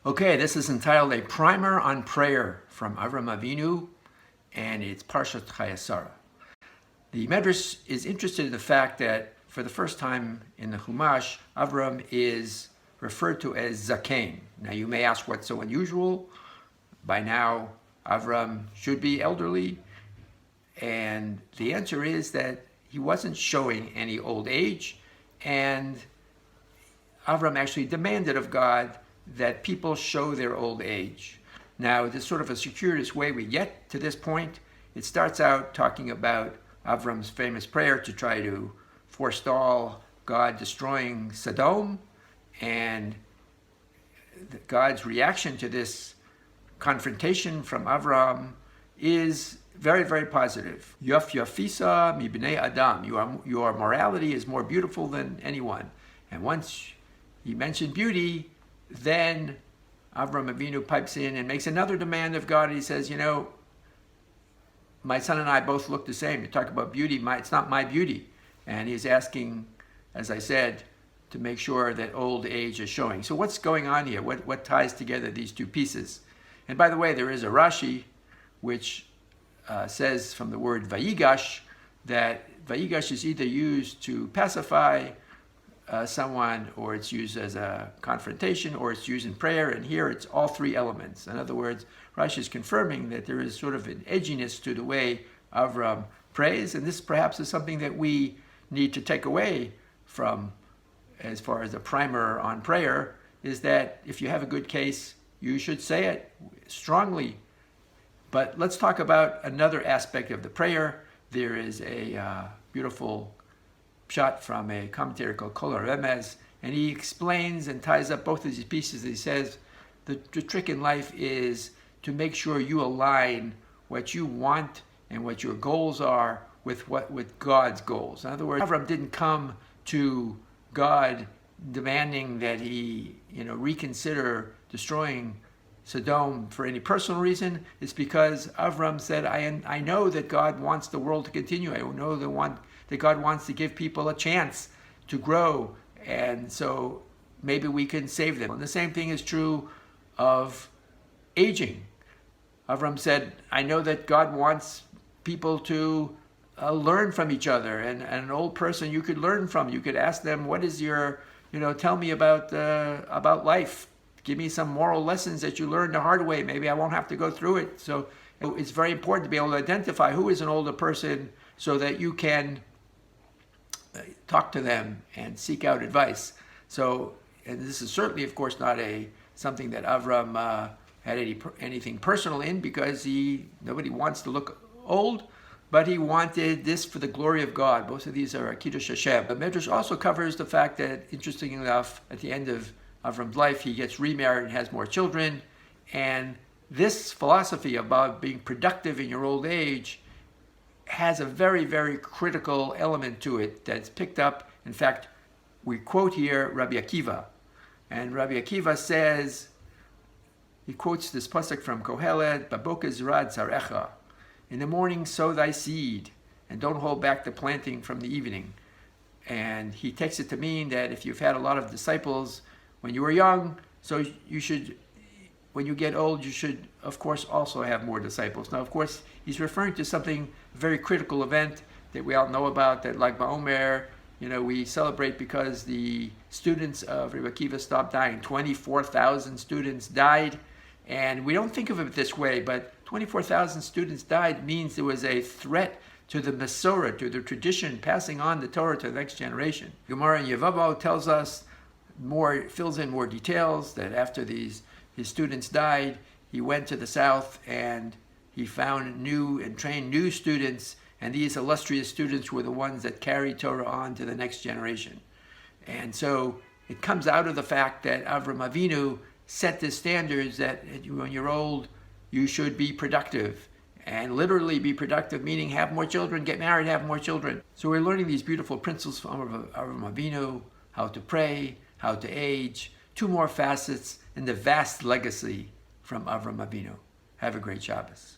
Okay, this is entitled A Primer on Prayer from Avraham Avinu, and it's Midrash Chayei Sarah. The Midrash is interested in the fact that for the first time in the Chumash, Avraham is referred to as Zaken. Now you may ask what's so unusual. By now, Avraham should be elderly, and the answer is that he wasn't showing any old age, and Avraham actually demanded of God that people show their old age. Now, this sort of a circuitous way we get to this point. It starts out talking about Avraham's famous prayer to try to forestall God destroying Sodom, and God's reaction to this confrontation from Avraham is very, very positive. Yaf yafisa mi b'nei Adam. Your morality is more beautiful than anyone. And once he mentioned beauty, then Avraham Avinu pipes in and makes another demand of God. He says, you know, my son and I both look the same. You talk about beauty, it's not my beauty. And he's asking, as I said, to make sure that old age is showing. So what's going on here? What ties together these two pieces? And by the way, there is a Rashi which says from the word vayigash that vayigash is either used to pacify someone, or it's used as a confrontation, or it's used in prayer, and here it's all three elements. In other words, Rashi is confirming that there is sort of an edginess to the way Avraham prays, and this perhaps is something that we need to take away from, as far as a primer on prayer, is that if you have a good case, you should say it strongly. But let's talk about another aspect of the prayer. There is a beautiful shot from a commentator called Kol HaRemez, and he explains and ties up both of these pieces. He says the trick in life is to make sure you align what you want and what your goals are with God's goals. In other words, Avraham didn't come to God demanding that he reconsider destroying Sodom for any personal reason. It's because Avraham said, I know that God wants the world to continue. I know that God wants to give people a chance to grow, and so maybe we can save them. And the same thing is true of aging. Avraham said, I know that God wants people to learn from each other, and an old person you could learn from. You could ask them, what is your, tell me about life. Give me some moral lessons that you learned the hard way. Maybe I won't have to go through it. So it's very important to be able to identify who is an older person so that you can talk to them and seek out advice. So, and this is certainly, of course, not something that Avraham had anything personal in, because nobody wants to look old, but he wanted this for the glory of God. Both of these are Kiddush Hashem. The Midrash also covers the fact that, interestingly enough, at the end of Avram's life, he gets remarried and has more children. And this philosophy about being productive in your old age has a very, very critical element to it that's picked up. In fact, we quote here Rabbi Akiva. And Rabbi Akiva says, he quotes this pasuk from Kohelet, Baboka zrad zarecha. In the morning sow thy seed, and don't hold back the planting from the evening. And he takes it to mean that if you've had a lot of disciples when you were young, so you should, when you get old, you should, of course, also have more disciples. Now, of course, he's referring to something, a very critical event that we all know about, that like Ba'omer, we celebrate because the students of Rabbi Akiva stopped dying. 24,000 students died, and we don't think of it this way, but 24,000 students died means there was a threat to the Masorah, to the tradition, passing on the Torah to the next generation. Gemara in Yevamo tells us fills in more details, that after his students died, he went to the south and he found new and trained new students, and these illustrious students were the ones that carried Torah on to the next generation. And so it comes out of the fact that Avraham Avinu set the standards that when you're old, you should be productive, and literally be productive, meaning have more children, get married, have more children. So we're learning these beautiful principles from Avraham Avinu, how to pray, how to age, two more facets in the vast legacy from Avraham Avinu. Have a great Shabbos.